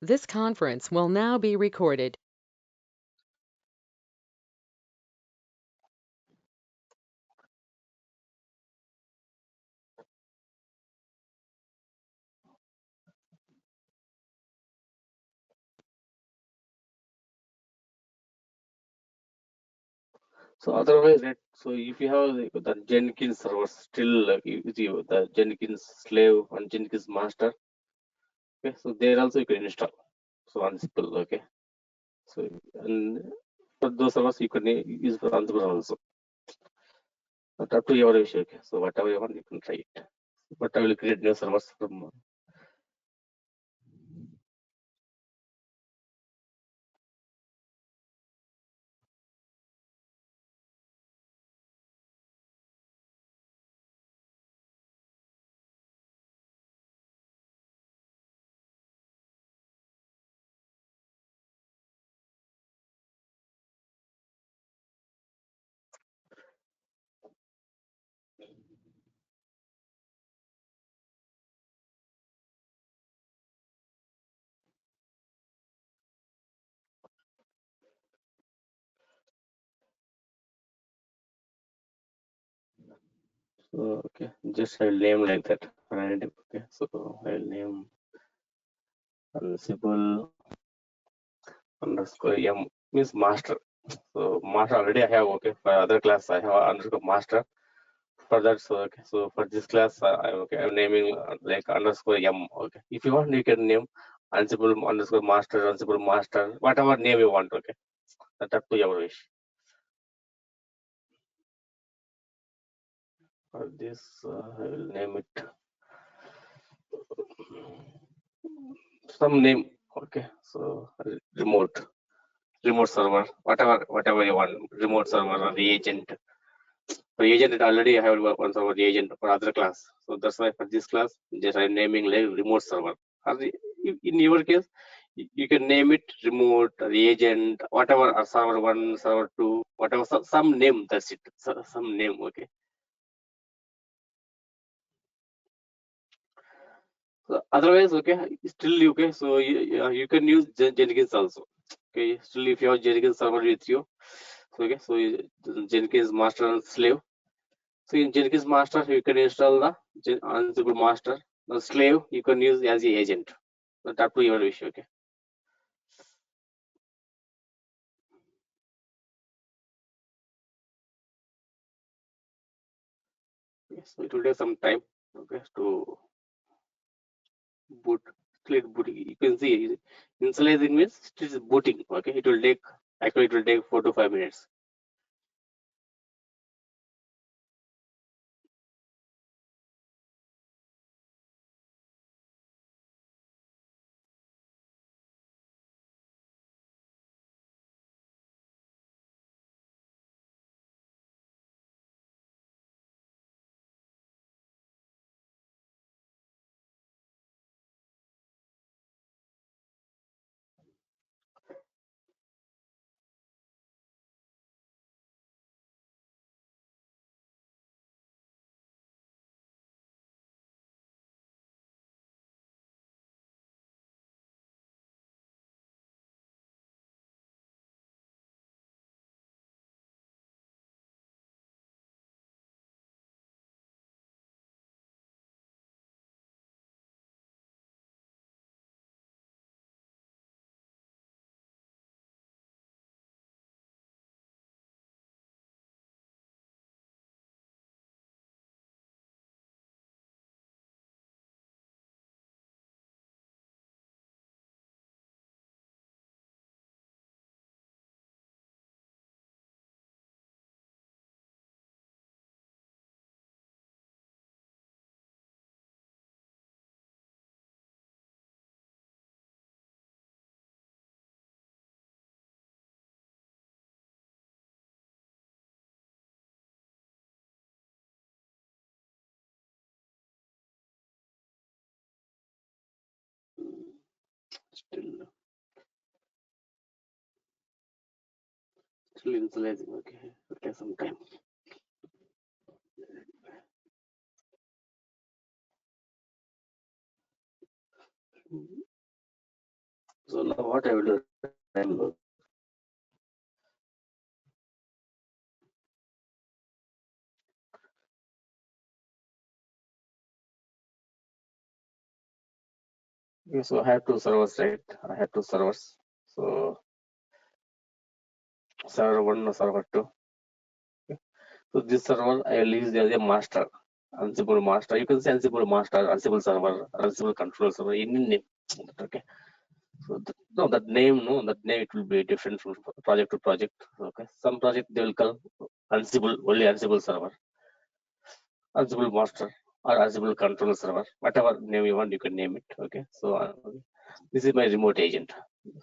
This conference will now be recorded. So otherwise, so if you have the Jenkins server still with you, the Jenkins slave and Jenkins master, okay, so there also you can install. So Ansible, okay. So and for those servers you can use for Ansible also. But up to your wish, okay. So whatever you want, you can try it. But I will create new servers from. So okay, just I will name like that. Random. Okay, so I will name Ansible underscore m means master. So master already I have, okay. For other class I have underscore master. For that, so okay. So for this class I'm naming like underscore m. Okay. If you want, you can name Ansible underscore master, Ansible master, whatever name you want. Okay. That's up to your wish. For this, I will name it some name. Okay. So remote server, whatever you want, remote server or the agent. For agent, it already I have one server the agent for other class. So that's why for this class, just I'm naming like remote server. Or in your case, you can name it remote or the agent, whatever, or server 1, server 2, whatever, some name. That's it. Some name. Okay. So otherwise, okay, still okay. So you can use Jenkins also. Okay, still if you have Jenkins server with you, so okay, so Jenkins master and slave. So in Jenkins master, you can install the Ansible master. The slave you can use as the agent. But up to your wish. Okay. Yes, so it will take some time. Okay, to boot. Still booting. You can see initializing means it is booting. Okay, it will take actually it will take 4 to 5 minutes. Still, still initializing. Okay, it will take some time. So now what I will do? Okay, so I have two servers, right? I have two servers. So server 1 and server 2. Okay. So this server I will use as a master, Ansible master. You can say Ansible master, Ansible server, Ansible control server, any name. Okay. So no, that name, it will be different from project to project. Okay. Some project they will call Ansible, only Ansible server, Ansible master, or Ansible control server, whatever name you want, you can name it. Okay. So this is my remote agent.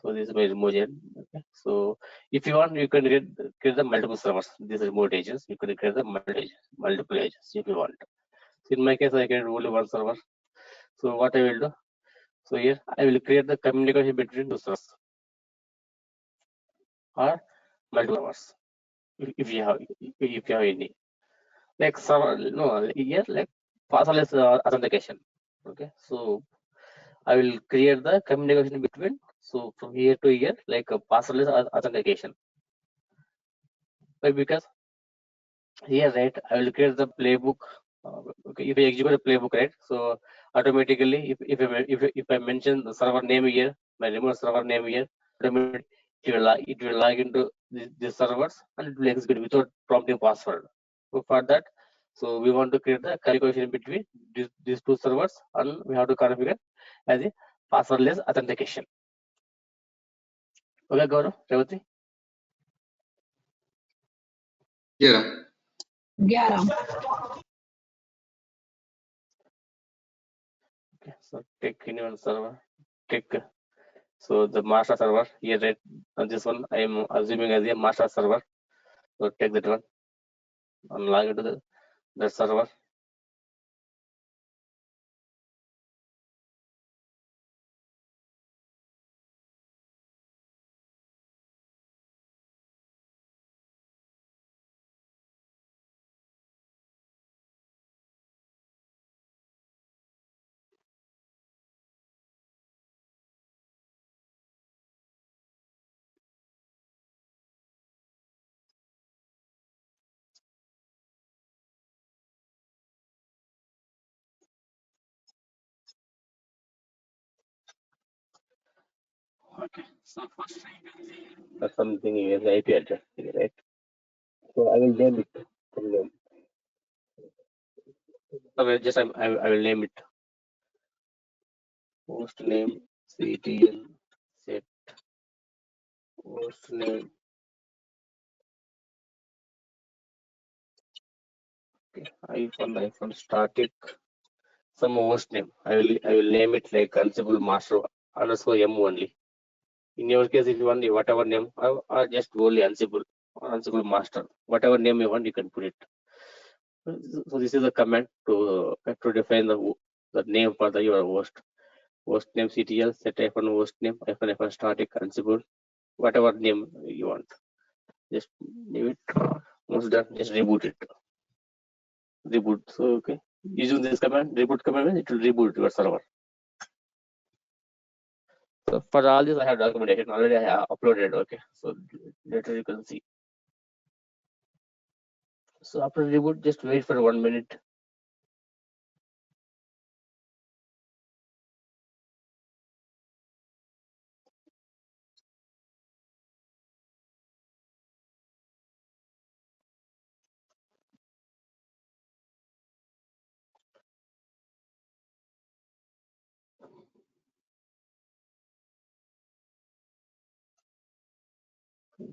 So this is my remote agent. Okay. So if you want, you can create the multiple servers. These remote agents, you can create the multiple agents if you want. So in my case, I can only one server. So what I will do? So here I will create the communication between the servers or multiple servers. If you have any, like server, no, here like passwordless authentication. Okay. So I will create the communication between. So from here to here, like a passwordless authentication. Why? Because here, right, I will create the playbook. Okay, if I execute a playbook, right, so automatically, if I mention the server name here, my remote server name here, automatically it will log into these servers and it will execute without prompting password. So for that, so we want to create the communication between these two servers, and we have to configure as a passwordless authentication. Okay, Gaurav, Revati? Yeah. 11. Okay, so take anyone server, take. So the master server here, right? And this one I am assuming as a master server. So take that one and log into the server. Okay. So first that's something is IP address, right? So I will name it from them. So I will name it host name CTL set host name. Okay. iPhone static some host name. I will name it like Ansible master underscore M only. In your case, if you want whatever name, or just only Ansible or Ansible master, whatever name you want, you can put it. So this is a command to define the name for your host. Host name CTL set host name static Ansible, whatever name you want. Just leave it. Once done, just reboot it. Reboot. So okay, using this command, reboot command, it will reboot your server. So for all this, I have documentation already. I have uploaded. Okay, so later you can see. So after reboot, just wait for 1 minute.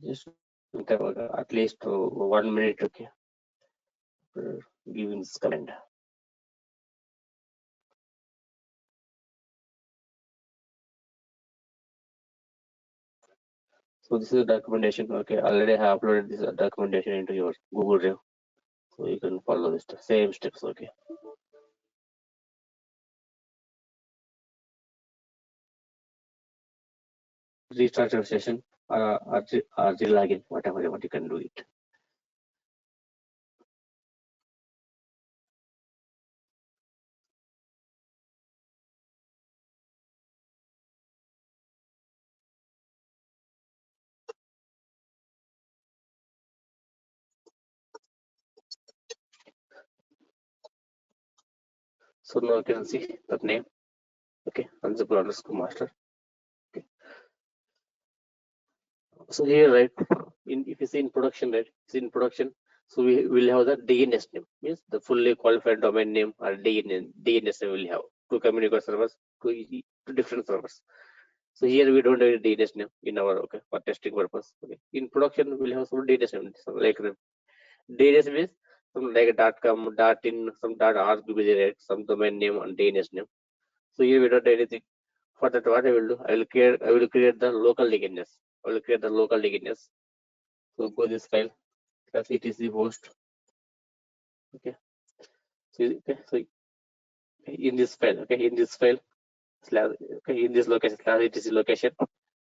Just at least 1 minute. Okay, for giving this command. So this is the documentation. Okay, already I have uploaded this documentation into your Google Drive, so you can follow this same steps. Okay. Restart your session or login, whatever you want, you can do it. So now you can see that name. Okay, Ansible underscore master. Okay. So here, right, if you see in production, right, it's in production. So we will have the DNS name, means the fully qualified domain name, or DNS name will have two communicate servers, two different servers. So here we don't have a DNS name in our, okay, for testing purpose. Okay, in production we'll have some DNS name, so like DNS means some like .com, .in, some .org will be there, some domain name and DNS name. So here we don't have anything. For that, what I will do, I will create the local DNS. I will create the local DNS. So go this file, that's etc host. Okay. So in this file, okay, in this file, okay, in this location, etc location,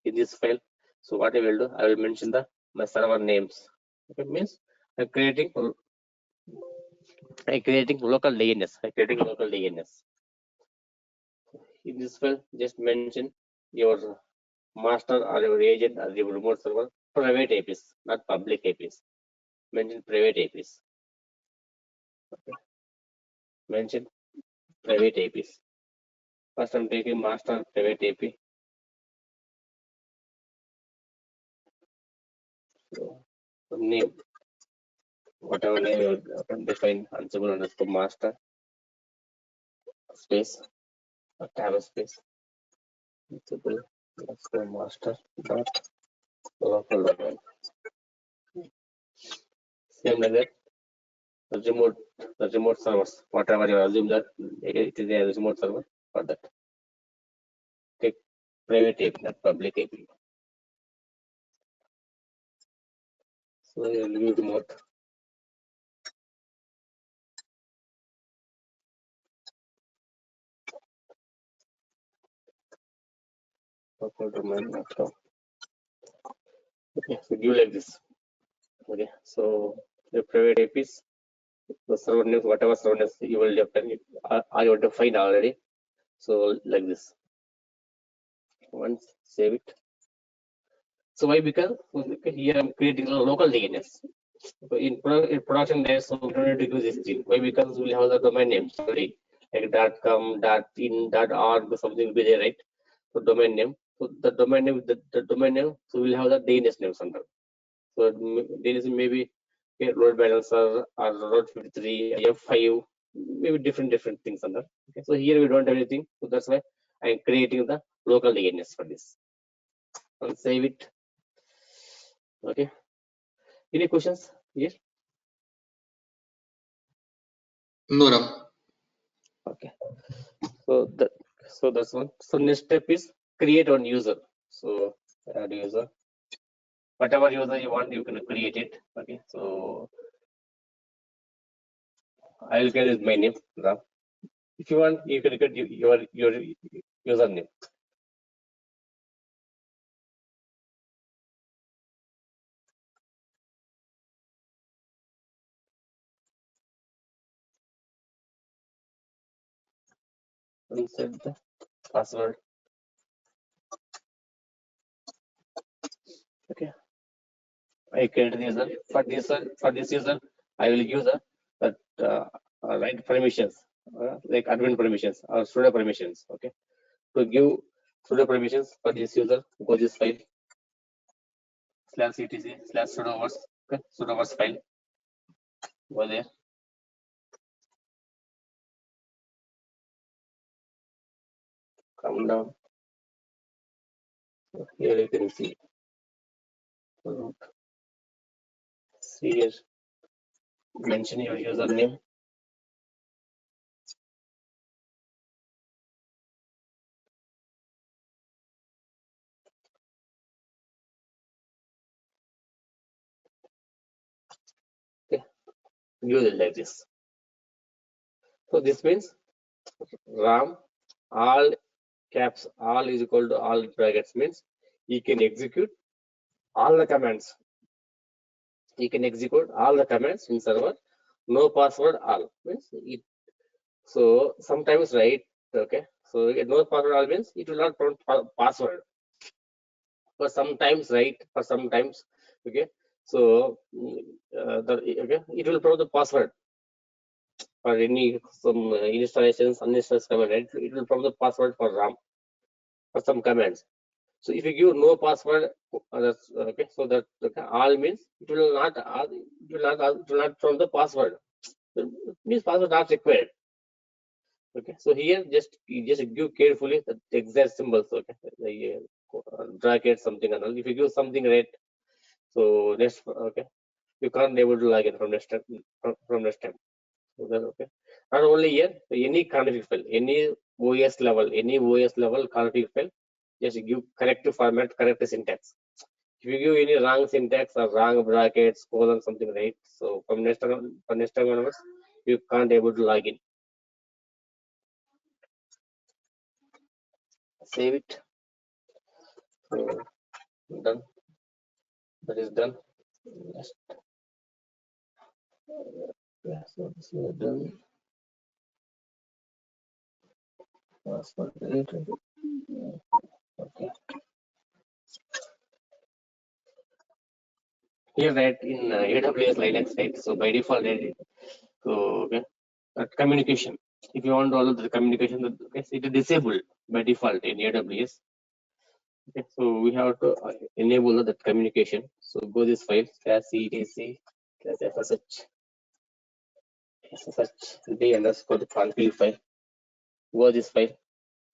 in this file. So what I will do, I will mention the my server names. Okay, means I'm creating local DNS. I'm creating local DNS. In this file, just mention your master or your agent or your remote server private APIs, not public APIs. Mention private APIs. Okay. Mention private APIs. First, I'm taking master private API. So, name, whatever name you can define, Ansible underscore master space or tab space. Ansible underscore master dot local domain. Same like that. The remote servers, whatever you assume that it is a remote server for that. Take private API, not public API. So you will use remote. Local domain. Okay, so give like this. Okay, so the private APIs, the server names, whatever server names you will define, are you defined already. So like this. Once save it. So why? Because here I'm creating a local DNS. In production days, so we don't need to use this thing. Why? Because we have the domain names already, like .com, .in, .org, something will be there, right? So domain name. So the domain name, the domain name. So we'll have the DNS names under. So DNS maybe load balancer or road 53, F5, maybe different things under. Okay. So here we don't have anything. So that's why I'm creating the local DNS for this. I'll save it. Okay. Any questions? Yes. No, Ram. Okay. So that's one. So next step is create one user. So add user. Whatever user you want, you can create it. Okay. So I will get my name. Ram. If you want, you can get your username. And set the password. Okay. I create the user. For this user, I will use that right permissions, like admin permissions or sudo permissions. Okay. To give sudo permissions for this user, go this file /etc/sudo okay, sudo file. Go there. Come down. Here you can see. See here. Mention your username. Okay. Use it like this. So this means RAM all caps all is equal to all brackets means you can execute all the commands. You can execute all the commands in server. No password all means it. So sometimes right. Okay. So no password all means it will not prompt password. For sometimes right. For sometimes okay. So okay, it will prompt the password. or any some installations, uninstalled command, right? It will prompt the password for RAM for some commands. So if you give no password, that's okay. So that all means it will not from the password. It means password not required. Okay. So here just give carefully the exact symbols. Okay. The bracket something and all. If you give something right, so next okay, you can't able to log in from next time from next time. So that okay. Not only here, any config file, any OS level config file, just give correct format, correct syntax. If you give any wrong syntax or wrong brackets, colon something, right? So from next time onwards, you can't able to log in. Save it. So done. That is done. Next. Yeah, so this is done. Password deleted. Okay. Here, right, in AWS Linux, right? So by default, right, so okay, communication. If you want all of the communication, okay, it is disabled by default in AWS. Okay, so we have to enable that communication. So go this file /etc /ssh d underscore the config file. Go this file.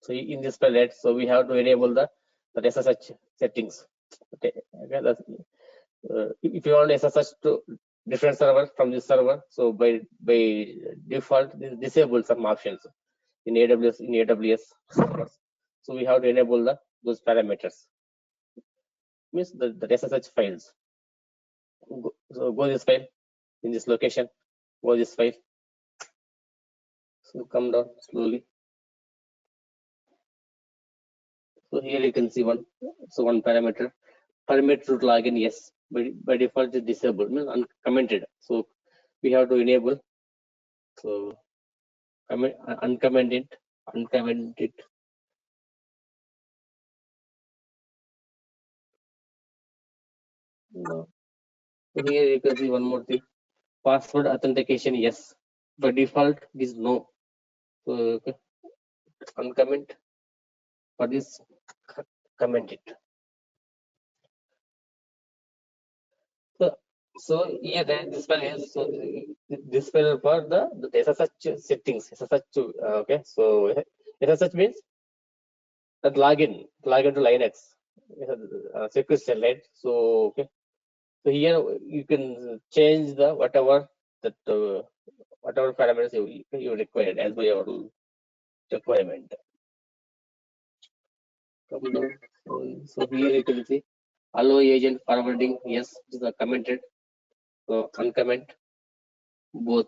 So in this file, right, so we have to enable the SSH settings. Okay, that's, if you want SSH to different server from this server, so by default disable some options in AWS servers. So we have to enable those parameters. Means the SSH files. So go this file in this location. Go this file. So come down slowly. So here you can see one parameter. Permit root login, yes, by default is disabled, means uncommented. So we have to enable. So uncomment it. No. So here you can see one more thing. Password authentication, yes. By default is no. So okay. Uncomment. For this, comment it. So here this spell is this spell for the SSH settings. SSH okay. So SSH means that login to Linux. Secure shell, right? So okay. So here you can change the whatever parameters you required as per your requirement. So here you can see allow agent forwarding, yes, it is commented. So uncomment both.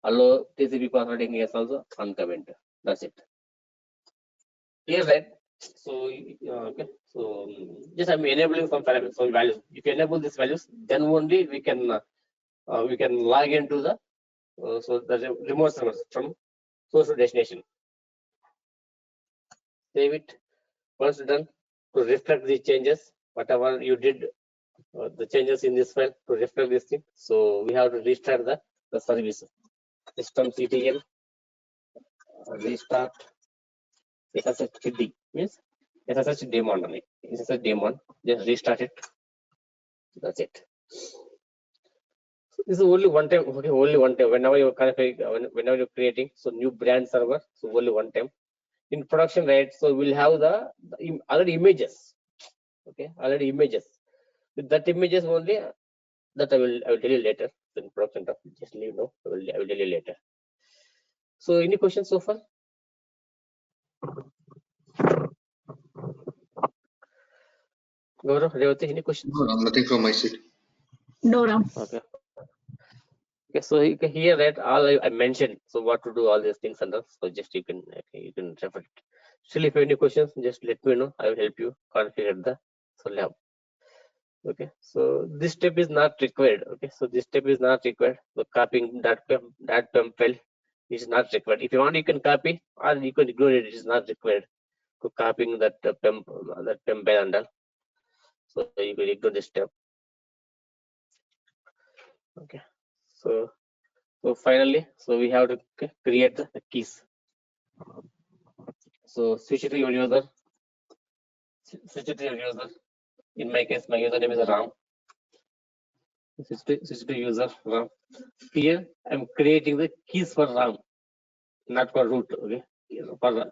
Allow TCP forwarding, yes, also uncomment. That's it. Here, right? So okay. So just I'm enabling some parameters, some values. If you enable these values, then only we can log into the so the remote servers from source to destination. Save it. Once done, to reflect these changes, whatever you did, the changes in this file to reflect this thing. So we have to restart the service. systemctl restart SSHD means SSH daemon only. SSH daemon. Just restart it. That's it. So this is only one time. Okay, only one time. Whenever you're whenever you're creating so new brand server, so only one time. In production, right? So we'll have the already images. Okay, already images. With that images only, that I will tell you later. In production, just leave now. I will tell you later. So any questions so far? Gaurav, Revati, any questions? No, nothing from my side. No, Ram. Okay. Okay, so here that all I mentioned. So what to do all these things and all. So just you can refer it. Still, if you have any questions, just let me know. I will help you configure the lab. Okay, so this step is not required. Okay, so this step is not required. The copying that pem file is not required. If you want, you can copy, or you can ignore it. It is not required to copying that pem file and all. So you can ignore this step. Okay, so So finally, so we have to create the keys. So switch to your user. Switch to your user. In my case, my username is Ram. Switch to user Ram. Here I'm creating the keys for RAM, not for root. Okay,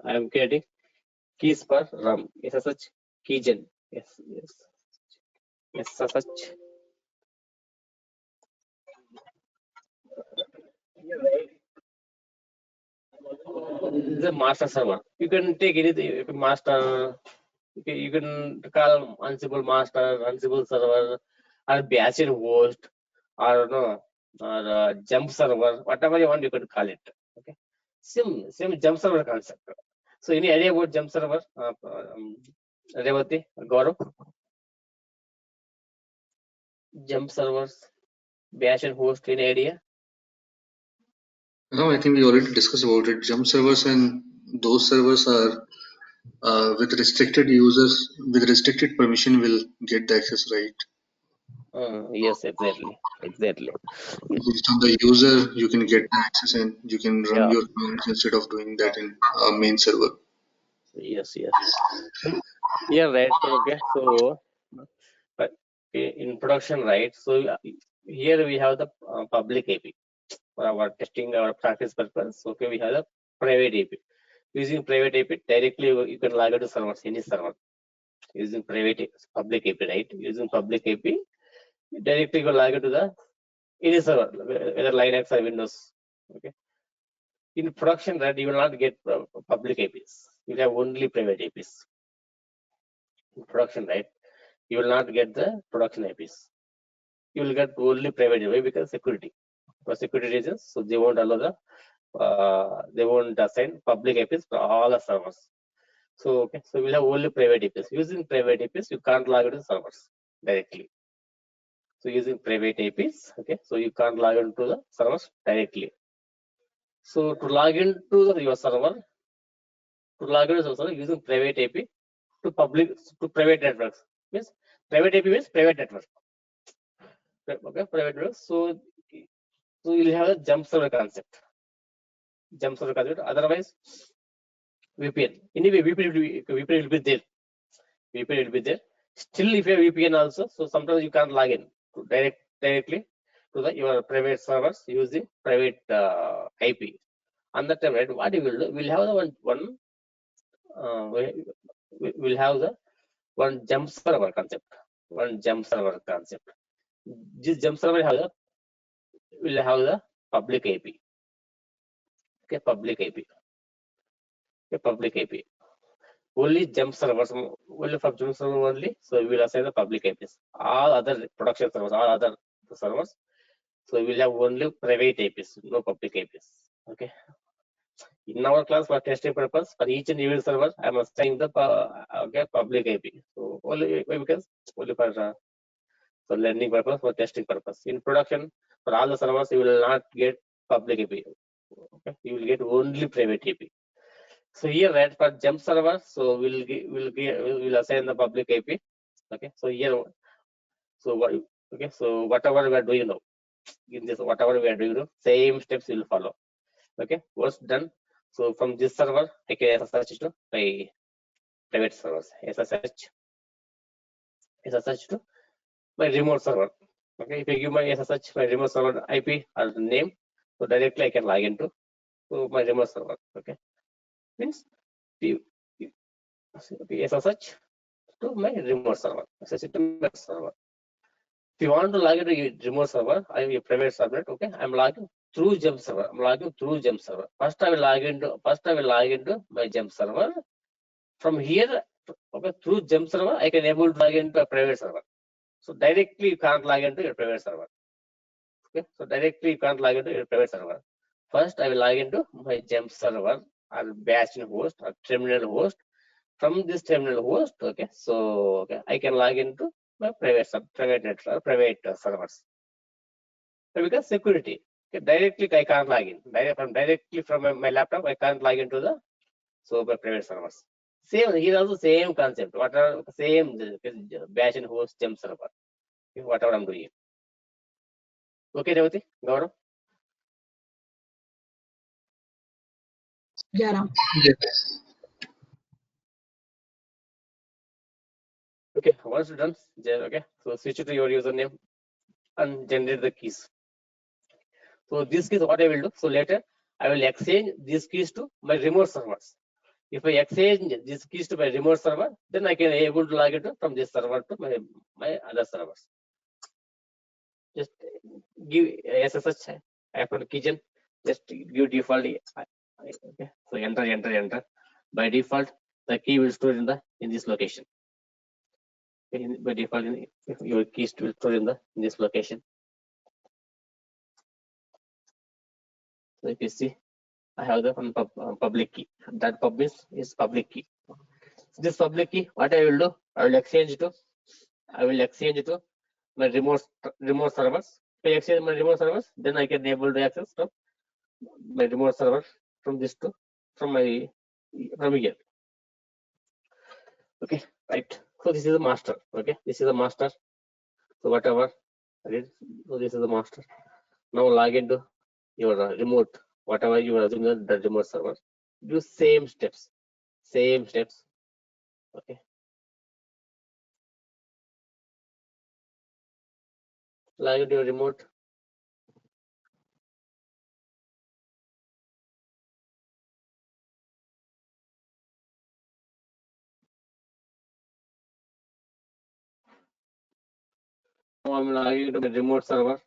I am creating keys for RAM. SSH keygen. Yes, SSH. The master server. You can take anything. Master. You can call Ansible master, Ansible server, or batch host, or no, or jump server. Whatever you want, you can call it. Okay. Same jump server concept. So any idea about jump server? Revati, Gaurav? Jump servers, bash and host, any idea? No, I think we already discussed about it. Jump servers and those servers are with restricted users, with restricted permission will get the access, right? Yes, exactly. Based on the user, you can get the access and you can run Yeah, your commands instead of doing that in a main server. yes. So, yeah, right. Okay, so but in production, right? So here we have the public API for our testing, our practice purpose. Okay, we have the private API. Using private API directly, you can log into servers, any server. Using public API, right? Using public API, directly you can log into the any server, whether Linux or Windows. Okay. In production, right, you will not get public APIs. You have only private APIs. In production, right, you will not get the production APIs. You will get only private API because security. For security reasons, so they won't allow they won't assign public APIs for all the servers. So okay, so we'll have only private APIs. Using private APIs, you can't log into servers directly. So using private APIs, okay, so you can't log into the servers directly. So to log into your server, using private API to private networks means private API means private network. Okay, private network. So you'll have a jump server concept. Otherwise, VPN. Anyway, VPN will be there. VPN will be there. Still, if you have VPN also, so sometimes you can't log in directly to your private servers using private IP. On that time, right? What you will do? We'll have the we'll have the one jump server concept. This jump server will have the public IP. Okay, public IP. Only jump servers, only for jump server only. So we will assign the public IPs. All other production servers, all other servers. So we will have only private IPs, no public IPs. Okay. In our class, for testing purpose, for each and every server, I am assigning the public IP. So only because only for learning purpose, for testing purpose. In production, for all the servers, you will not get public IP. Okay, you will get only private IP. So here, right, for jump server, so we'll assign the public IP. Okay, so here, so what? Okay, so whatever we are doing now, in this whatever we are doing now, same steps will follow. Okay, what's done? So from this server, I can SSH to my private servers. SSH to my remote server. Okay, if I give my SSH, my remote server IP or name, so directly I can log into my remote server. Okay, means SSH to my remote server. SSH to my server. If you want to log into your remote server, I have a private server. Okay, I'm logging through jump server. First I will log into my jump server. From here, okay, through jump server, I can able to log into a private server. So directly you can't log into your private server. Okay, so directly you can't log into your private server. First, I will log into my jump server or bash host or terminal host. From this terminal host, okay, so okay, I can log into my private servers. So because security, okay, directly I can't log in. Directly from my laptop, I can't log into my private servers. Same here also same concept. What are same bash and host jump server? Okay, whatever I'm doing. Okay, Revati, Gaurav. Jairam. Yes. Okay, once done, okay, so switch to your username and generate the keys. So this is what I will do. So later I will exchange these keys to my remote servers. If I exchange these keys to my remote server, then I can able to log it from this server to my other servers. Just give SSH after keygen. Just give default. Okay. So enter. By default, the key will store in this location. By default, your keys will store in this location. So if you see, I have the public key. That pub is public key. This public key, what I will do, I will exchange to my remote servers. If I exchange my remote servers, then I can able to access from my remote server from this to from here. Okay, right. So this is the master. Okay, this is the master. So whatever I did, so this is the master. Now log into your remote, whatever you are assuming the remote server. Do same steps. Okay. Log into your remote. Now I'm logging into the remote server.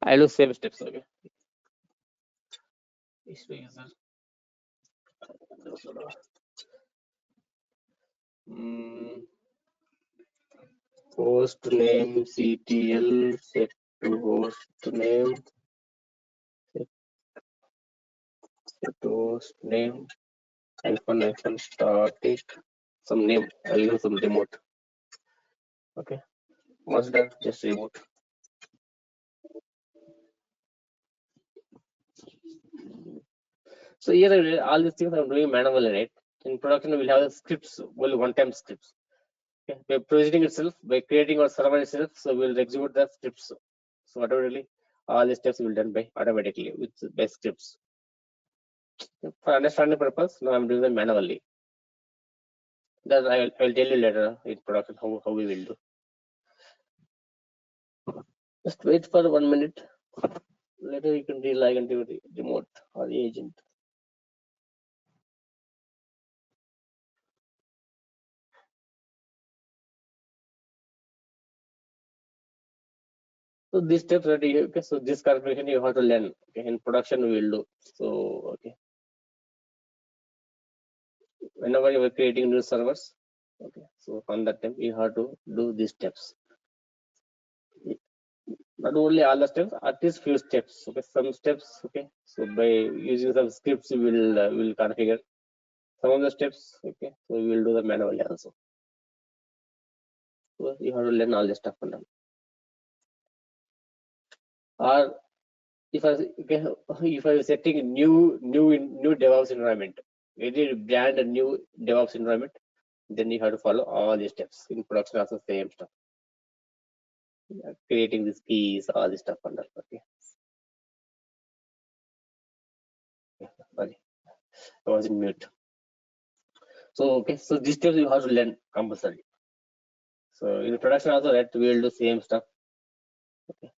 I do same steps. Okay. User. Host name CTL set to host name set to host name hyphen static some name. I'll use some remote. Okay. Once done, just remote. So here all these things I'm doing manually, right? In production we'll have the scripts, only one-time scripts. Okay. By provisioning itself, by creating our server itself, so we'll execute the scripts. So whatever really all the steps will be done by automatically with by scripts. For understanding purpose, now I'm doing them manually. That I will tell you later in production how we will do. Just wait for 1 minute. Later you can relog into the remote or the agent. So these steps that you okay. So this configuration you have to learn. Okay, in production we will do. So okay. Whenever you are creating new servers, okay. So on that time you have to do these steps. Not only all the steps, at least few steps. Okay, some steps. Okay. So by using some scripts, we will configure some of the steps. Okay. So we will do the manually also. So you have to learn all this stuff on them. Or if I was setting a new DevOps environment, any brand a new DevOps environment, then you have to follow all these steps. In production also same stuff. Creating these keys, all this stuff on that. Okay. Sorry, I was in mute. So okay, so these steps you have to learn compulsory. So in production also that we will do same stuff. Okay.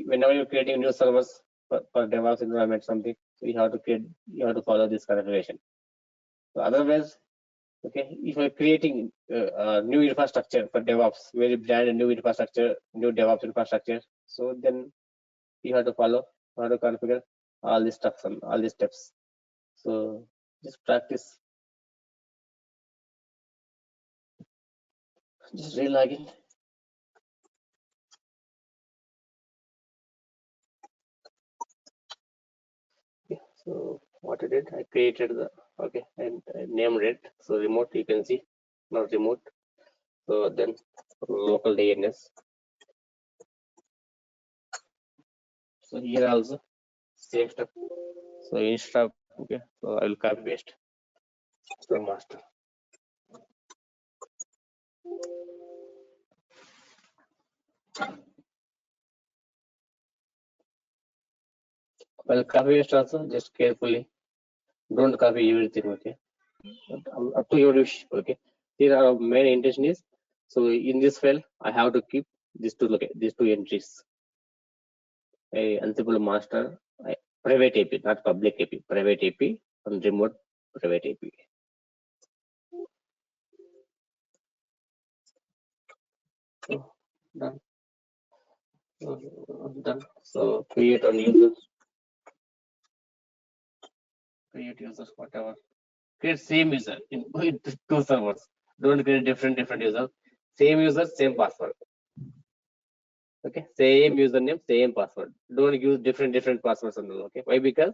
Whenever you're creating new servers for DevOps environment something, so you have to follow this configuration. So otherwise, okay, if you're creating new infrastructure for DevOps, very brand new infrastructure, new DevOps infrastructure, so then you have to follow how to configure all these stuff and all these steps. So just practice. Just re-login. Okay, so what I did, I created the okay and I named it. So remote, you can see not remote. So then local DNS. So here also same stuff. So instead, okay, so I will copy paste the master. Well, copy paste also just carefully. Don't copy everything. Okay. Up to your wish. Okay. Here our main intention is, so in this file I have to keep these two entries. A Ansible master, private AP, not public AP, private AP and remote private AP. So done. Done. So create on users. Create users, whatever. Create same user in two servers. Don't create different users. Same user, same password. Okay, same username, same password. Don't use different passwords and all. Okay, why? Because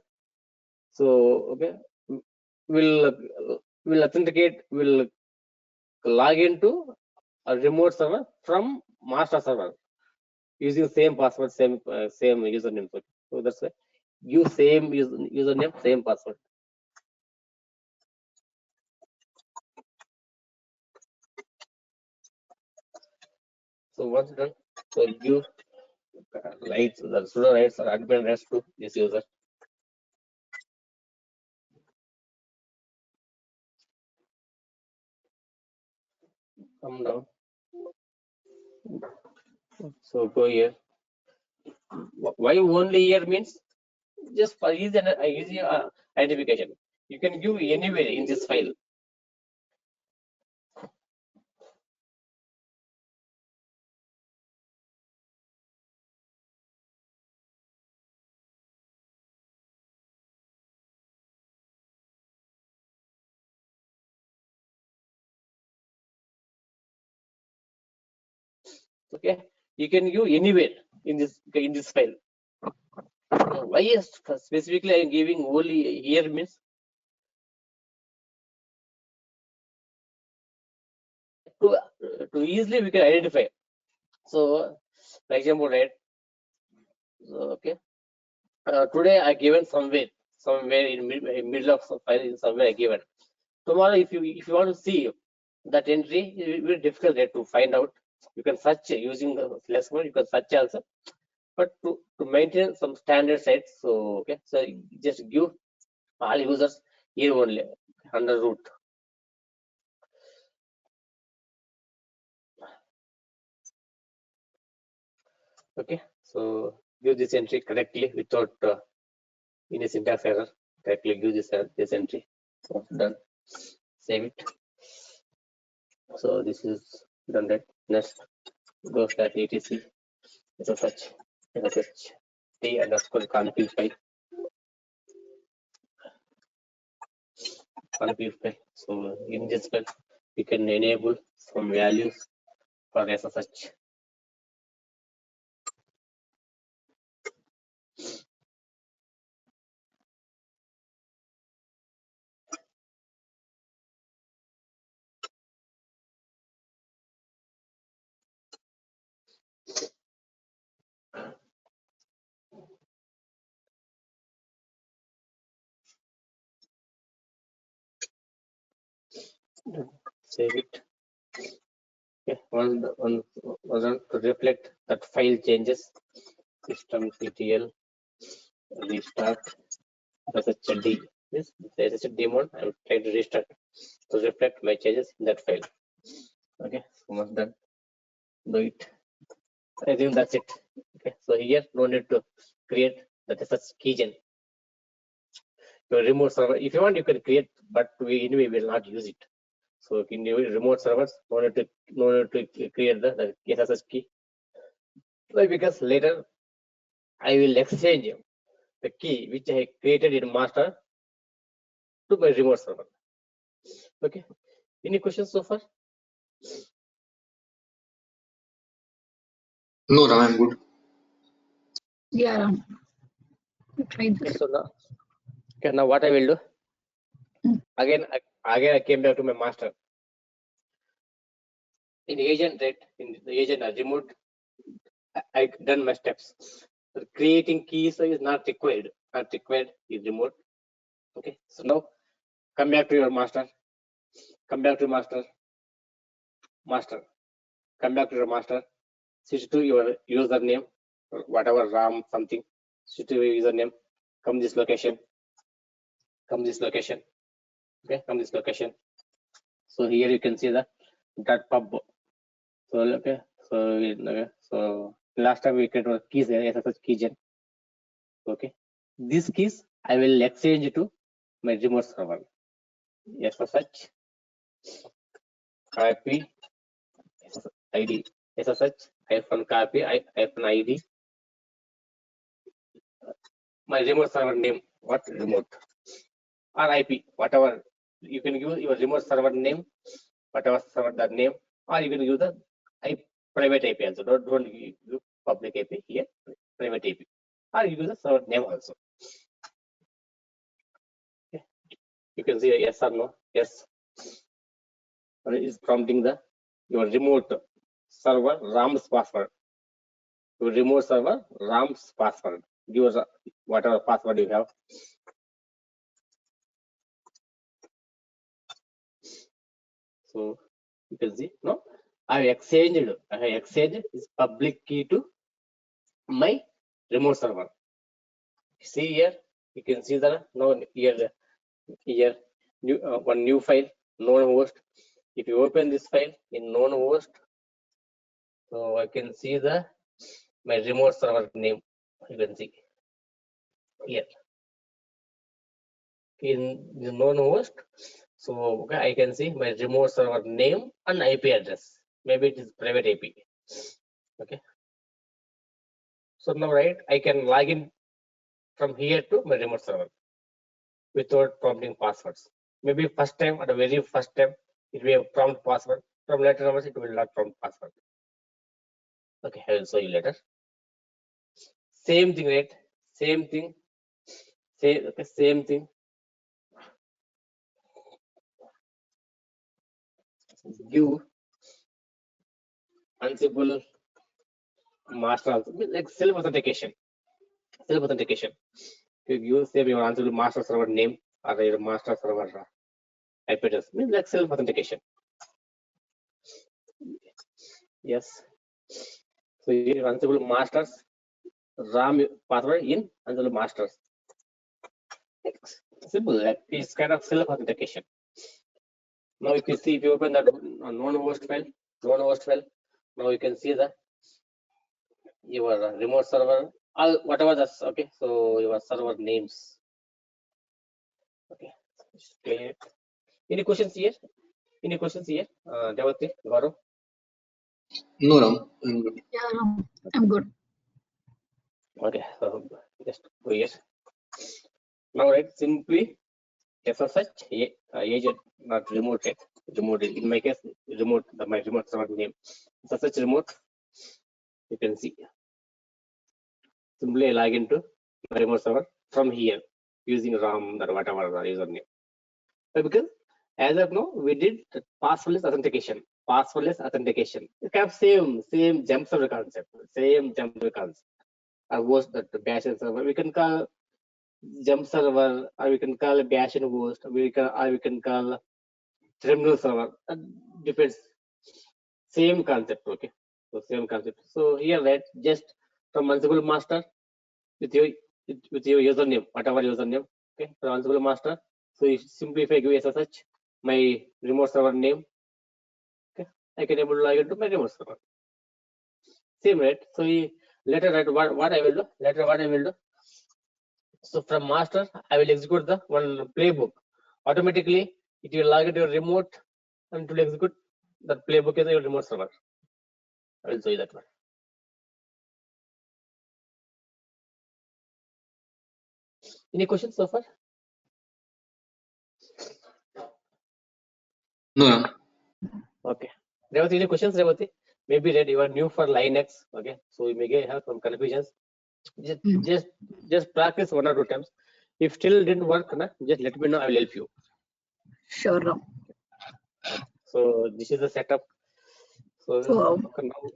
so okay, will authenticate, will log into a remote server from master server using same password, same username. So that's why use same username, same password. So once done, so give rights, the sudo rights or admin rights to this user. Come down. So go here. Why only here means just for easy identification. You can give anywhere in this file. Okay, you can give anywhere in this file. Why is specifically I am giving only here means to easily we can identify. So for example, right? So, okay, today I given somewhere in middle of some file, in somewhere I given. Tomorrow if you want to see that entry, it will be difficult there to find out. You can search using the flex mode, you can search also, but to maintain some standard sites. So okay, so just give all users here only under root. Okay, so give this entry correctly without any syntax error. Correctly give this entry. So done. Save it. So this is done. Right. Next, go slash etc. SSH t underscore config file. Config file. So in this file, we can enable some values for SSH. Save it. Okay. Once to reflect that file changes, systemctl restart SSHD. This SSHD mode, I'm trying to restart to reflect my changes in that file. Okay, so once done, do it. I think that's it. Okay, so here no need to create that SSH keygen. Your remote server, if you want, you can create, but we anyway will not use it. So in your remote servers, no need to create the SSH key. Why? Because later I will exchange the key which I created in master to my remote server. Okay. Any questions so far? No, Ram, I'm good. Yeah, Ram. Try Okay, this. so now what I will do? Again I came back to my master. In agent, right? In the agent remote, I done my steps. So creating keys is not required. Not required is remote. Okay. So now come back to your master. Come back to master. Come back to your master. Switch to your username, whatever RAM something. Switch to your username. come this location, come this location. Okay, come this location. So here you can see the .pub. So okay, so last time we created keys here, SSH keygen. Okay, these keys I will exchange to my remote server. SSH copy ID, SSH hyphen copy hyphen ID, my remote server name, what remote, or IP, whatever. You can give your remote server name, whatever server that name, or you can use the private IP also. Don't give public IP here, private IP, or you use the server name also. Okay. You can see yes or no. Yes, and it is prompting the your remote server RAM's password. Your remote server RAM's password. Give us whatever password you have. So you can see no, I have exchanged is public key to my remote server. See here, you can see that now here new one new file, known host. If you open this file in known host, so I can see the my remote server name. You can see here in the known host. So okay, I can see my remote server name and IP address. Maybe it is private IP. Okay. So now right, I can log in from here to my remote server without prompting passwords. Maybe first time, at the very first time, it will prompt password. From later on, it will not prompt password. Okay, I will show you later. Same thing, right? Same thing. Same thing. Give Ansible master also, like self authentication. Self authentication. You save your Ansible master server name or your master server IP address. Means like self authentication. Yes. So your Ansible masters RAM password in Ansible masters. Simple, like it's kind of self authentication. Now if you see, if you open that known host file, now you can see the your remote server, all whatever that's okay. So your server names. Okay. Any questions here? Any questions here? Devati, Gaurav? No, Ram, I'm good. Yeah, I'm good. Okay, so just go here. Now right, simply SSH agent, not remote yet. Remote in my case, remote my remote server name. SSH remote. You can see. Simply log into my remote server from here using RAM or whatever the username. But because as of now, we did passwordless authentication. Passwordless authentication. It kind of same jump server concept. Same jump server concept. Or host that bash and server. We can call jump server, or we can call bash and host. We can call terminal server. Depends. Same concept. Okay. So same concept. So here, right, just from Ansible master with your username, whatever username. Okay. So Ansible master. So you simply if I give SSH, my remote server name. Okay. I can able to log into my remote server. Same, right? So later, right, what I will do? Later, what I will do? So from master, I will execute the one playbook. Automatically, it will log into your remote and to execute that playbook is your remote server. I will show you that one. Any questions so far? No, Ram. Okay. Revati, any questions, Revati? Maybe that you are new for Linux. Okay, so you may have some confusions. Just practice 1 or 2 times. If still didn't work, just let me know. I will help you. Sure, Ram. So this is the setup. So now,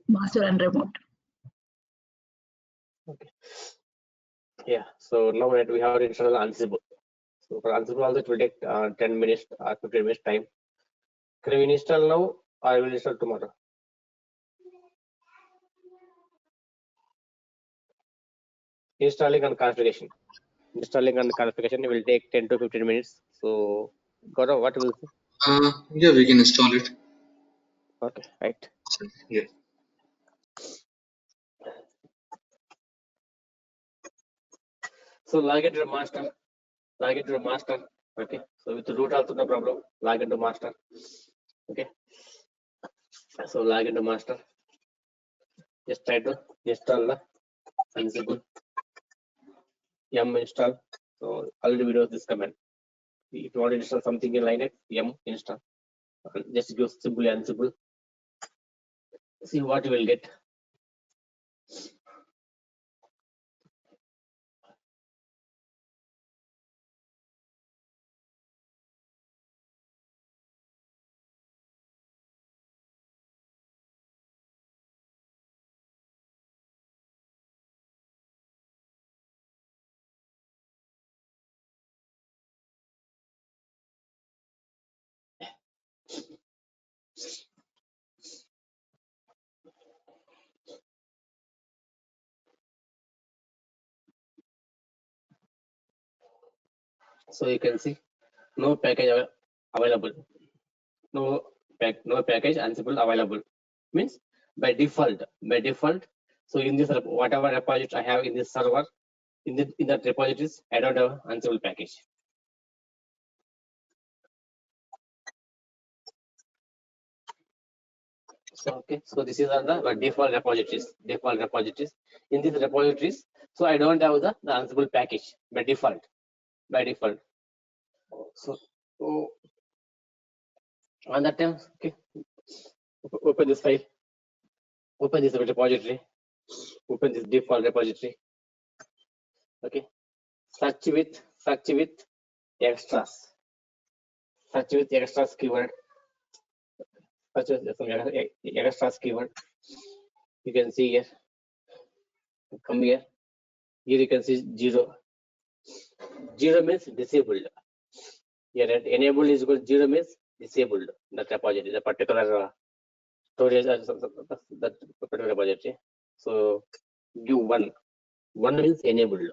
master and remote. Okay. Yeah. So now that we have to install Ansible. So for Ansible also it will take 10 minutes or 15 minutes time. Can we install now or I will install tomorrow? Installing and configuration. installing and configuration will take 10 to 15 minutes. So, Gaurav, what will say? Yeah, we can install it. Okay, right. Yeah. So log into the master. Log into the master. Okay. So with the root also no problem. Log into master. Okay. So log into master. Just try to install the Ansible yum install. So already we know this command. If you want to install something in Linux, yum install. Just give simply Ansible. See what you will get. So you can see no package available. No package Ansible available. Means by default. So in this whatever repository I have in this server, in that repositories, I don't have Ansible package. So okay, so this is on the default repositories. In these repositories, so I don't have the Ansible package by default. So on that time, okay, open this file, open this repository, open this default repository. Okay, search with extras. Search with extras keyword. Search with some extras keyword. You can see here. Come here. Here you can see 0. 0 means disabled. Here at enable is equal to 0 means disabled. That repository, the particular storage, that particular repository. So give 1. 1 means enabled.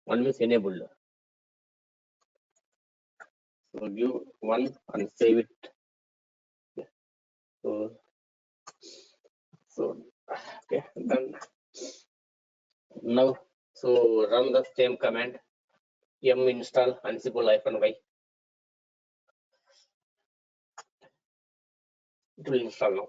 1 means enabled. So give 1 and save it. So okay, done. Now, so run the same command yum install ansible -y. It will install now.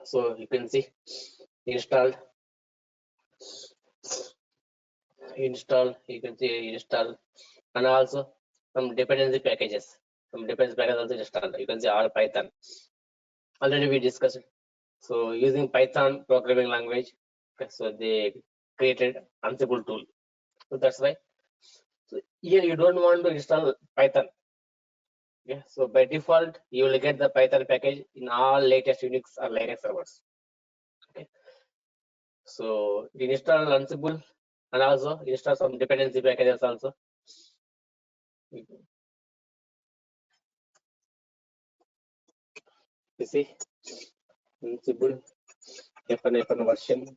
So you can see installed. You can see install, and also some dependency packages. Some dependency packages also installed. You can see all Python. Already we discussed. So using Python programming language, okay, so they created Ansible tool. So that's why. So here you don't want to install Python. Okay, so by default you will get the Python package in all latest Unix or Linux servers. Okay, so install Ansible and also install some dependency packages also. You see Ansible F1 version.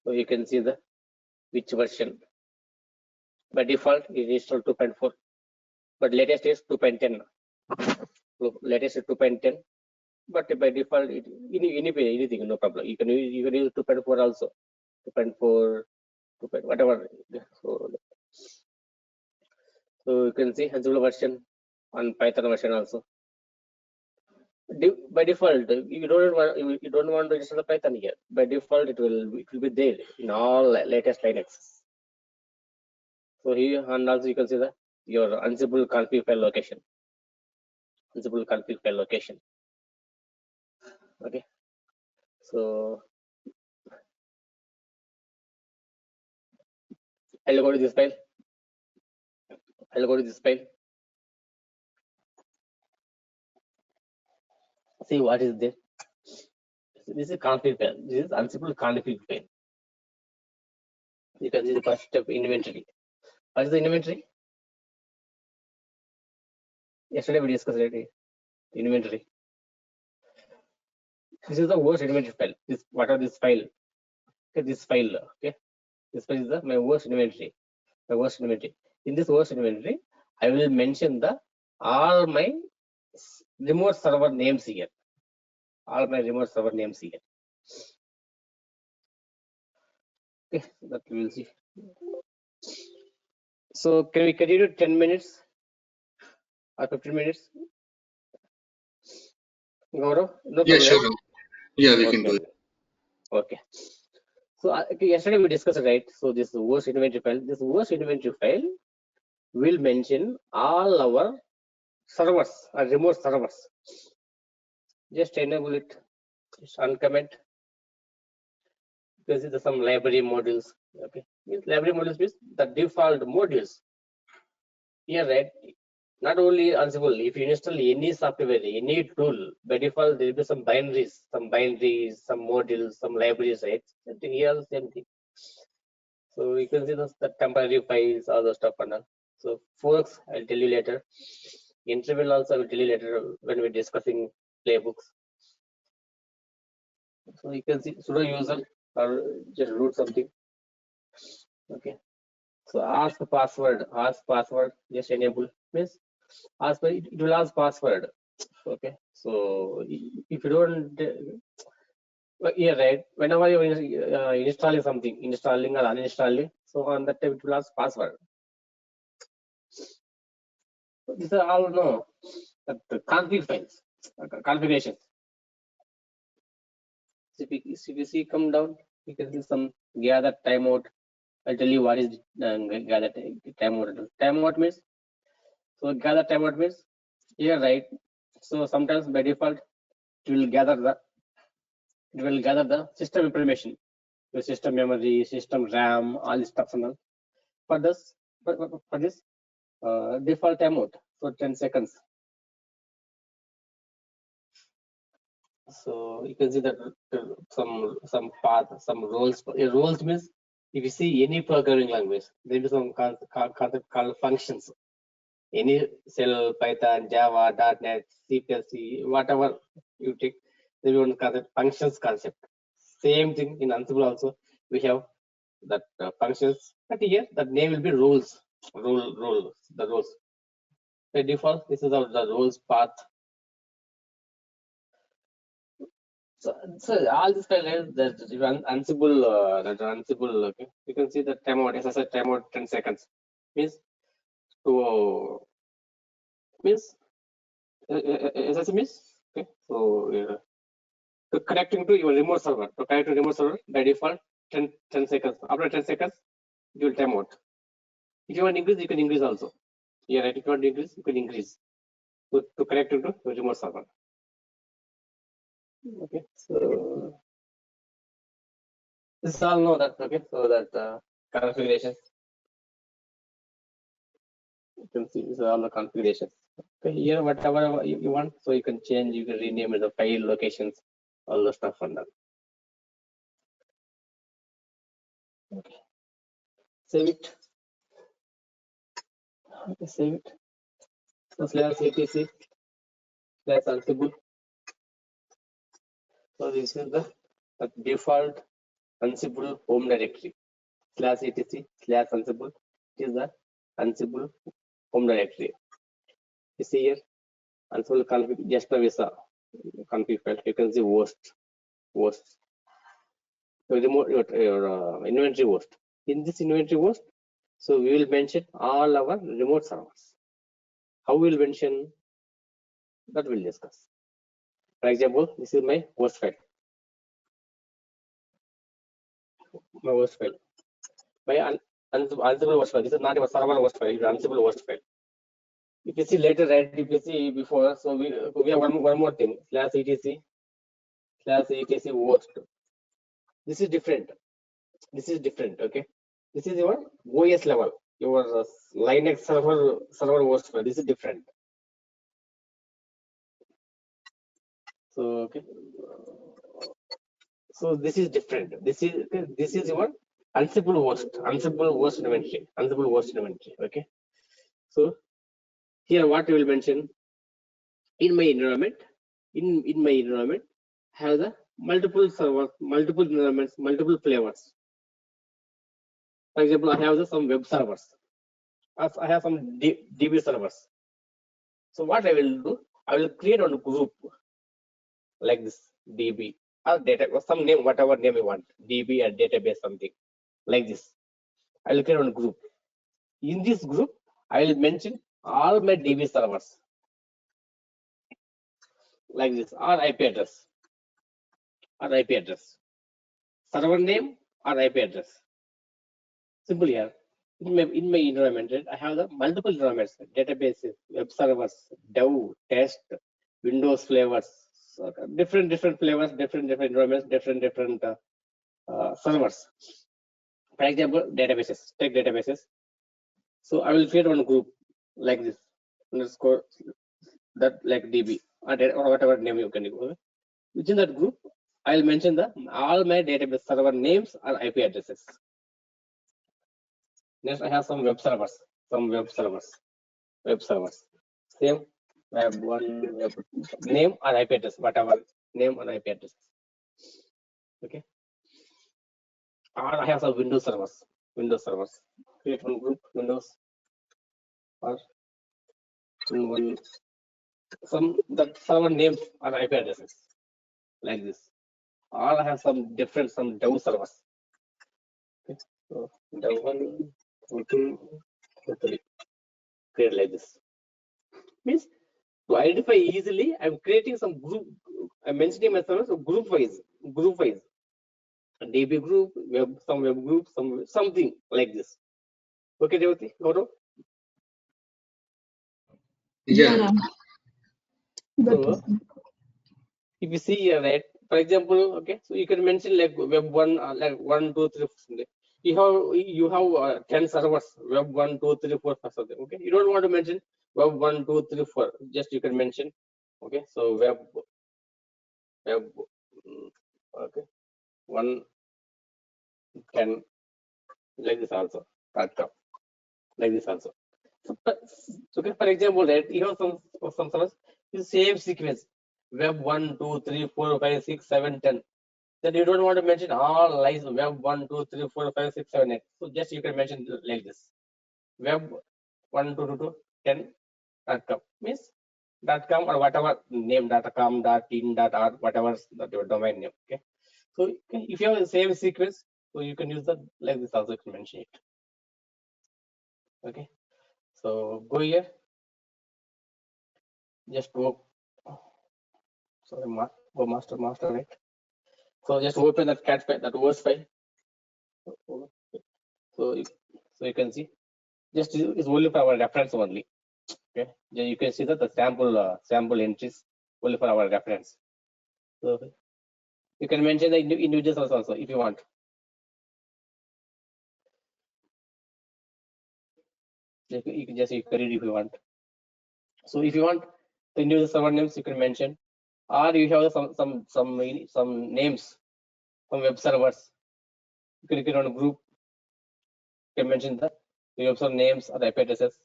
So you can see the which version. By default it is installed 2.4, but latest is 2.10. So latest is 2.10, but by default anything no problem. You can use 2.4 also, 2.4, whatever. So you can see Ansible version on Python version also. By default, you don't want to install the Python here. By default, it will be there in all latest Linux. So here and also you can see your Ansible config file location. Ansible config file location. Okay. So I'll go to this file. See what is there. This is config file. This is Ansible config file. You can see the first step, inventory. What is the inventory? Yesterday we discussed it. Inventory. This is the worst inventory file. What are this file? Okay, this file. Okay, this file is my worst inventory. My worst inventory. In this worst inventory, I will mention all my remote server names here. All my remote server names here. Okay, that we will see. So can we continue 10 minutes or 15 minutes? Gaurav? No Yeah, problem, sure. right? Yeah, we can do Okay. it. Okay. So yesterday we discussed, right? So this worst inventory file. This worst inventory file will mention all our servers or remote servers. Just enable it. Just uncomment. This is some library modules. Okay. Library modules means the default modules. Here, right? Not only Ansible, if you install any software, any tool, by default there will be some binaries, some modules, some libraries, right? Here, same thing. So you can see the temporary files, all the stuff and all. So forks, I'll tell you later. Interval also I will tell you later when we're discussing playbooks. So you can see sudo user or just root something. Okay. So ask password, just enable means ask it will ask password. Okay. So if you don't yeah, right. Whenever you're installing something, installing or uninstalling, so on that time it will ask password. So these are all the config files, configurations. So if you see come down, you can see some gather timeout. I'll tell you what is gather timeout. Timeout means gather timeout means here, right? So sometimes by default it will gather the system information, the system memory, system RAM, all this stuff and all. For this default timeout for 10 seconds. So you can see that some path, some roles. Roles means if you see any programming language, there is some concept called functions. Any cell, Python, Java, .NET, C++, whatever you take, there is one concept, functions concept. Same thing in Ansible also. We have that functions, but here that name will be rules. The rules. By default, this is the rules path. So all this file is that Ansible. Okay, you can see the timeout. As I said, timeout 10 seconds means as I said means okay. So to connecting to your remote server. To connect to remote server by default 10 seconds. After 10 seconds, you will timeout. If you want to increase, you can increase also. Yeah, right. If you want to increase, you can increase. To connect to the remote server. Okay, so this all know that. Okay, so that configuration. You can see these are all the configurations. Okay, here whatever you want, so you can change, you can rename the file locations, all the stuff on that. Okay, save it. Okay, save it. So /etc /ansible. So this is the default Ansible home directory. /etc/ansible is the Ansible home directory. You see here Ansible config just now is a config file. You can see worst. So remote your inventory host. In this inventory host, so we will mention all our remote servers. How we will mention that we'll discuss. For example, this is my host file. My host file. My Ansible host file. This is not your server host file. It's Ansible host file. If you see later, right? If you see before, so we have one more thing. /etc host. This is different. Okay. This is your OS level. Your Linux server host file. This is different. So okay. So this is different. This is your Ansible host inventory. Okay. So here what we will mention in my environment, have the multiple servers, multiple environments, multiple flavors. For example, I have some web servers. I have some DB servers. So what I will do, I will create one group like this, DB or data, or some name, whatever name you want, DB or database, something like this. I will create one group. In this group, I will mention all my DB servers like this, or IP address, server name or IP address. Simple here. In my environment, I have the multiple environments, databases, web servers, dev, test, Windows flavors, so different flavors, different environments, different servers. For example, databases, take databases. So I will create one group like this, underscore that like DB or whatever name you can use. Within that group, I will mention all my database server names or IP addresses. Next, I have some web servers. Same web one web name or IP address, whatever name or IP address. Okay. Or I have some Windows servers. Create one group Windows or one some that server names or IP addresses like this. Or I have some dev servers. Okay. So dev 1, 2, 3. Create like this. Means to identify easily, I'm creating some group. I'm mentioning my servers group wise. DB group, some web group, something like this. Okay, Devati, Gaurav? Yeah. Ram. Got So it. if you see here, right, for example, okay, so you can mention like web one, like 1, 2, 3, 4. You have 10 servers, web 1, 2, 3, 4, something. Okay, you don't want to mention web 1, 2, 3, 4. Just you can mention. Okay, so web, okay, 1, 10, like this also. Like this also. So, okay, for example, right, you have some servers, the same sequence, web 1, 2, 3, 4, 5, 6, 7, 10. Then you don't want to mention all lines web 1, 2, 3, 4, 5, 6, 7, 8. So just you can mention like this. Web 1, 2, 2, 2, 10 .com means .com or whatever name .com, .in, .art, whatever that your domain name. Okay. So if you have the same sequence, so you can use that like this also, you can mention it. Okay. So go here. Just go. Sorry, go master, right? So just open that cat file, that OS file. So you can see, just is only for our reference only. Okay, you can see that the sample entries only for our reference. So you can mention the individuals also if you want. You can read if you want. So if you want the individual server names, you can mention, or you have some names, some web servers. You can create on a group. You can mention the web server names or the IP addresses.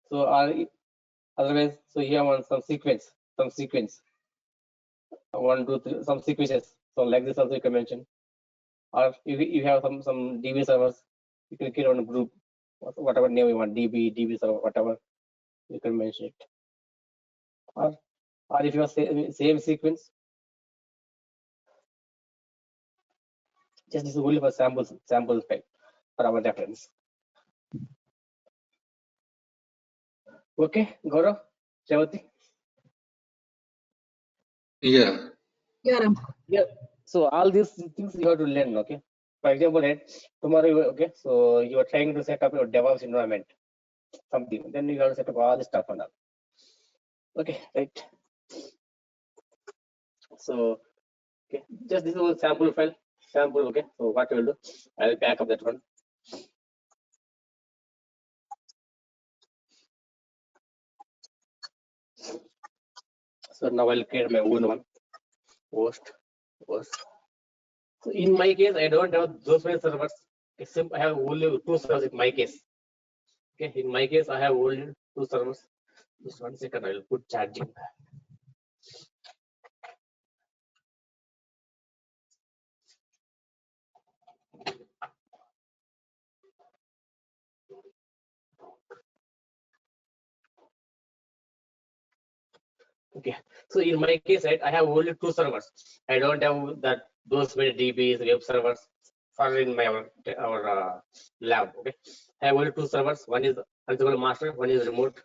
So otherwise, so here on some sequence, 1, 2, 3, some sequences. So like this also you can mention. Or if you have some DB servers, you can create on a group, whatever name you want, DB server, whatever, you can mention it. Or if you have same sequence, just this is only for sample file for our reference. Okay, Gaurav, Shavati. Yeah. Ram. Yeah. So all these things you have to learn. Okay. For example, right, tomorrow, okay, so you are trying to set up your DevOps environment, something. Then you have to set up all this stuff and all. Okay, right. So okay, just this is a sample file. Okay. So what I will do, I will back up that one. So now I'll create my own one. Host. So in my case, I don't have those many servers. Except I have only 2 servers in my case. Okay, in my case, I have only 2 servers. Just 1 second, I will put charging. Okay, so in my case, right, I have only 2 servers. I don't have that those many DBs, web servers for in my lab. Okay, I have only 2 servers. One is Ansible master, one is remote.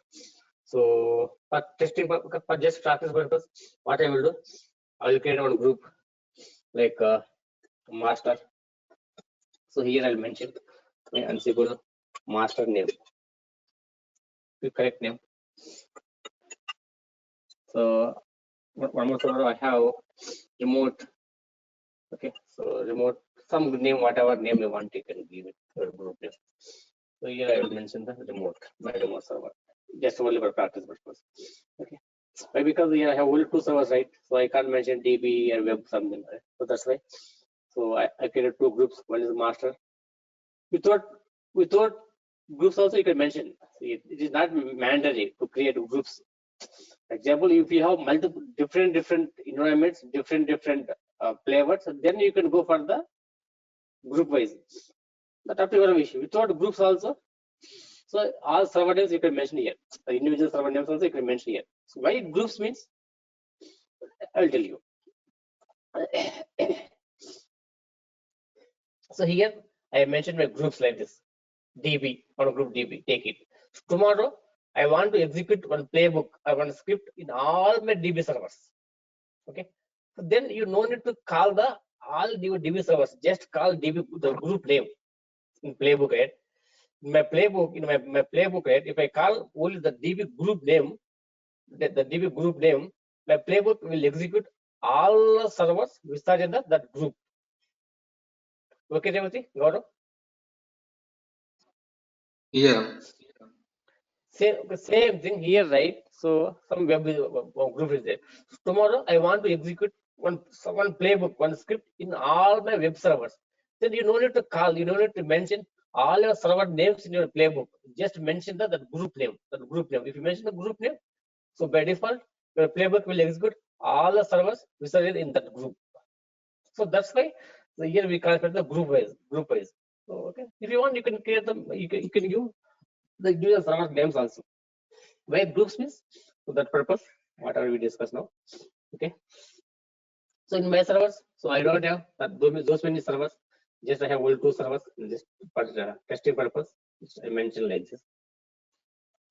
So for testing, for just practice purpose, what I will do, I will create one group like master. So here I'll mention my Ansible master name, the correct name. So one more server I have remote. Okay, so remote, some name, whatever name you want, you can give it your group name. So here I will mention the remote, my remote server, just only for practice purpose. Okay, why? Because here I have only 2 servers, right? So I can't mention DB and web something, right? So that's why. So I created 2 groups. One is master. Without groups also you can mention. It is not mandatory to create groups. Example, if you have multiple different environments, different flavors, then you can go for the group wise. But up to your wish. Without groups also, so all server names you can mention here. The individual server names also you can mention here. So why groups means, I will tell you. So here I mentioned my groups like this. DB, one group DB, take it. Tomorrow I want to execute one playbook or one script in all my DB servers. Okay, so then you no need to call the all DB servers, just call DB the group name in playbook, right? In my playbook, right, if I call only the DB group name, the DB group name, my playbook will execute all the servers which are in that group. Okay, Revati, got it? Yeah. Same thing here, right? So some web group is there. So tomorrow I want to execute one playbook, one script in all my web servers. Then you don't need to call, you don't need to mention all your server names in your playbook. Just mention the group name, If you mention the group name, so by default your playbook will execute all the servers which are in that group. So that's why, so here we calculate the group wise. So okay, if you want, you can create them. You can give the server names also. Why groups means, for that purpose, whatever we discuss now. Okay, so in my servers, so I don't have those many servers. Just I have only 2 servers just for testing purpose, which I mentioned like this.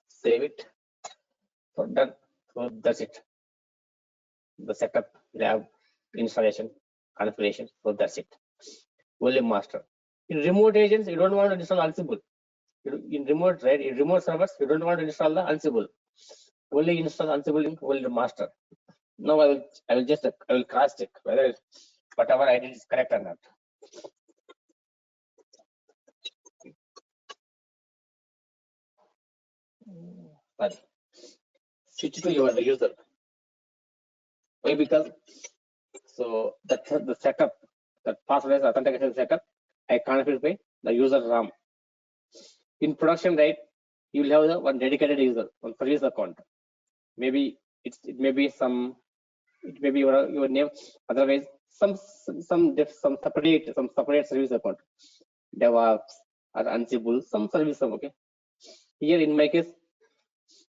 Save it. So done. So that's it. The setup, lab, installation, configuration. So that's it. Only master. In remote agents, you don't want to install Ansible. In remote, right? In remote servers, you don't want to install the Ansible. Only install Ansible in only master. Now I will cross check whether whatever I did is correct or not. Sorry. Switch to your user. Why? Because so that's the setup, that password authentication setup, I configured by the user RAM. In production, right, you will have the one dedicated user, one service account. Maybe it may be your name. Otherwise, some separate service account, DevOps or Ansible, some service. Okay. Here in my case,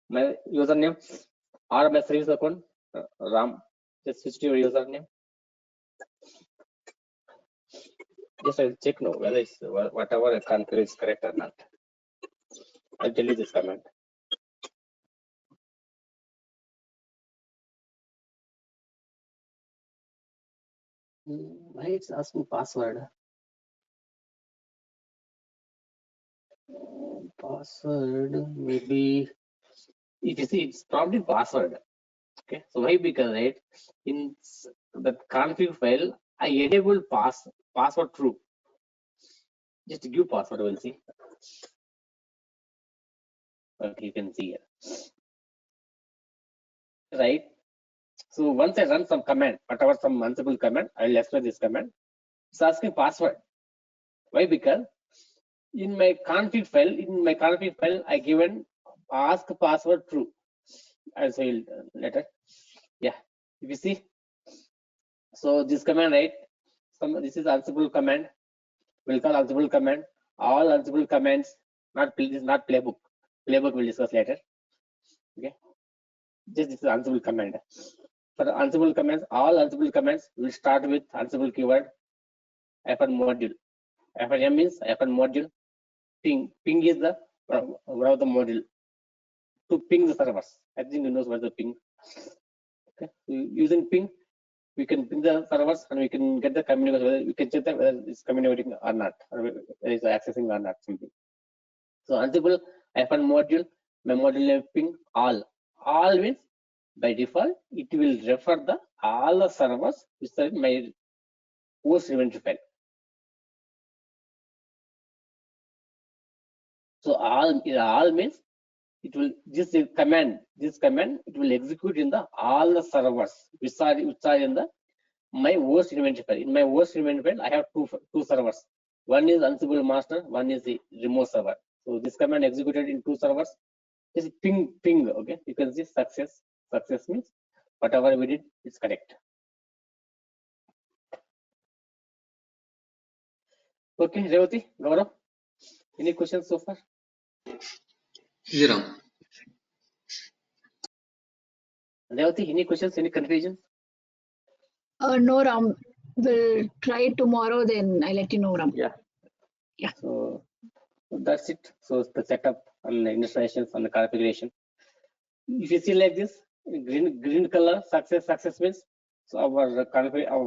my username or my service account RAM. Just switch to your username. Just I'll check now whether it's whatever I configure is correct or not. I'll tell you this command. Why it's asking password? Password, maybe it's probably password. Okay, so why? Because right, in the config file I enable password true. Just give password, we'll see. Okay, you can see here, right? So once I run some command, whatever some Ansible command, I'll explain this command. It's asking password. Why? Because in my config file, I given ask password true. I'll say later. Yeah, if you see, so this command, right? This is Ansible command. We'll call Ansible command. All Ansible commands, this is not playbook. Playbook we'll discuss later. Okay, just this is Ansible command. For Ansible commands, all Ansible commands will start with Ansible keyword -module. -m means -module. Ping is the one of the module to ping the servers. I think you know what the ping. Okay, using ping, we can ping the servers and we can get the communication. We can check that whether it's communicating or not, or whether it's accessing or not, something. So Ansible -module, my module name ping all. All means by default it will refer the all the servers which are in my host inventory file. So all means it will this command it will execute in the all the servers which are in the my host inventory file. In my host inventory file, I have two servers. One is Ansible master, one is the remote server. So this command executed in two servers is ping. Okay, you can see success. Success means whatever we did is correct. Okay, Revati, Gaurav, any questions so far? Yeah, Ram. Revati, any questions, any confusion? No, Ram. We'll try tomorrow, then I'll let you know, Ram. Yeah. Yeah. So that's it. So the setup and the installations and the configuration. If you see like this, green color, success means so our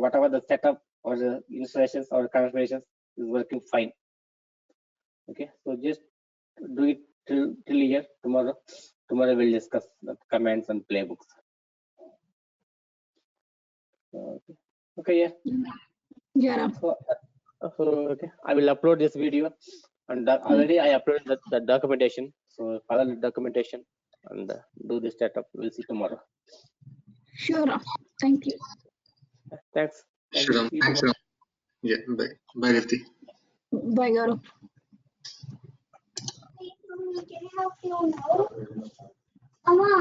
whatever the setup or the installations or configurations is working fine. Okay, so just do it till here. Tomorrow we'll discuss the commands and playbooks. Okay, yeah. Yeah, Ram. So okay, I will upload this video, and already I uploaded the documentation. So follow the documentation and do this setup. We'll see tomorrow. Sure, Ram. Thank you. Thanks. Sure, Ram. See you Thanks, tomorrow. Ram. Yeah, bye. Bye, Revati. Bye, Gaurav. Can I help you now? Mama.